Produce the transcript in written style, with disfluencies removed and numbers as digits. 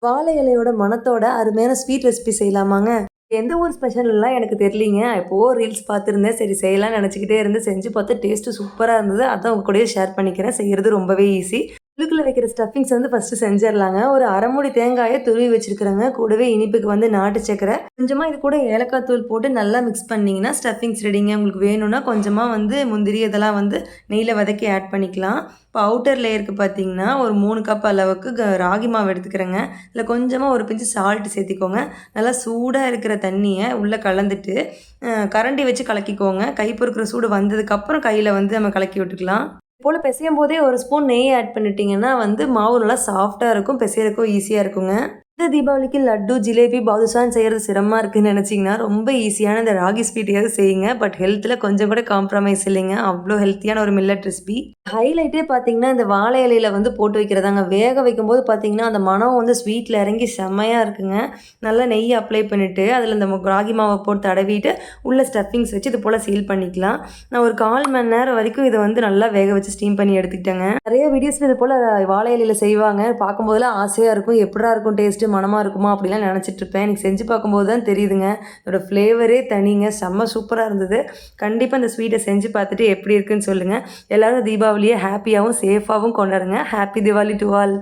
வாழை இலையோட மணத்தோட அருமையான ஸ்வீட் ரெசிபி செய்யலாமாங்க? எந்த ஒரு ஸ்பெஷல்லாம் எனக்கு தெரியலீங்க. எப்போவோ ரீல்ஸ் பார்த்துருந்தேன். சரி செய்யலாம்னு நினச்சிக்கிட்டே இருந்து செஞ்சு பார்த்தா டேஸ்ட்டு சூப்பரா இருந்தது. அதான் உங்க கூடயே ஷேர் பண்ணிக்கிறேன். செய்கிறது ரொம்பவே ஈஸி. உள்ளுக்குள்ள வைக்கிற ஸ்டஃபிங்ஸ் வந்து ஃபர்ஸ்ட்டு செஞ்சிடலாங்க. ஒரு அரை மூடி தேங்காயை துருவி வச்சிருக்கிறேங்க. கூடவே இனிப்புக்கு வந்து நாட்டு சர்க்கரை, கொஞ்சமாக இது கூட ஏலக்காய் தூள் போட்டு நல்லா மிக்ஸ் பண்ணிங்கன்னா ஸ்டஃபிங்ஸ் ரெடிங்க. உங்களுக்கு வேணும்னா கொஞ்சமாக வந்து முந்திரி இதெல்லாம் வந்து நெய்யில் வதக்கி ஆட் பண்ணிக்கலாம். இப்போ அவுட்டர் லேயருக்கு பார்த்தீங்கன்னா ஒரு 3 கப் அளவுக்கு ராகி மாவு எடுத்துக்கிறேங்க. இல்லை கொஞ்சமாக ஒரு பிஞ்சு சால்ட் சேர்த்திக்கோங்க. நல்லா சூடாக இருக்கிற தண்ணியை உள்ளே கலந்துட்டு கரண்டி வச்சு கலக்கிக்கோங்க. கை பொறுக்கிற சூடு வந்ததுக்கப்புறம் கையில் வந்து நம்ம கலக்கி விட்டுக்கலாம். போல் பிசையும் போதே ஒரு ஸ்பூன் நெய் ஆட் பண்ணிட்டீங்கன்னா வந்து மாவு நல்லா சாஃப்டாக இருக்கும், பிசையறதுக்கும் ஈஸியாக இருக்குங்க. இந்த தீபாவளிக்கு லட்டு, ஜிலேபி, பாதுஷான்னு செய்கிறது சிரமமாக இருக்குதுன்னு நினச்சிங்கன்னா ரொம்ப ஈஸியான இந்த ராகி ஸ்வீட்டையாவது செய்யுங்க. பட் ஹெல்த்தில் கொஞ்சம் கூட காம்ப்ரமைஸ் இல்லைங்க. அவ்வளோ ஹெல்த்தியான ஒரு மில்லட் ரெசிபி. ஹைலைட்டே பார்த்தீங்கன்னா இந்த வாழை இலையில வந்து போட்டு வைக்கிறதாங்க. வேக வைக்கும்போது பார்த்தீங்கன்னா அந்த மனம் வந்து ஸ்வீட்டில் இறங்கி செம்மையாக இருக்குங்க. நல்லா நெய் அப்ளை பண்ணிவிட்டு அதில் இந்த ராகி மாவை போட்டு தடவிட்டு உள்ள ஸ்டஃபிங்ஸ் வச்சு இது போல் சீல் பண்ணிக்கலாம். நான் ஒரு 1/4 மணி நேரம் வரைக்கும் இதை வந்து நல்லா வேக வச்சு ஸ்டீம் பண்ணி எடுத்துக்கிட்டேங்க. நிறைய வீடியோஸில் இது போல் வாழை இலையில செய்வாங்க. பார்க்கும்போதெல்லாம் ஆசையாக இருக்கும். எப்படா இருக்கும் டேஸ்ட்டு, மனமாக இருக்குமா அப்படிலாம் நினச்சிட்டு இருப்பேன். எனக்கு செஞ்சு பார்க்கும்போது தான் தெரியுதுங்க, இதோட ஃப்ளேவரே தனிங்க. செம்ம சூப்பராக இருந்தது. கண்டிப்பாக இந்த ஸ்வீட்டை செஞ்சு பார்த்துட்டு எப்படி இருக்குன்னு சொல்லுங்கள். எல்லோரும் தீபாவளியை ஹாப்பியாகவும் சேஃபாகவும் கொண்டாடுங்க. Happy Deepavali to all.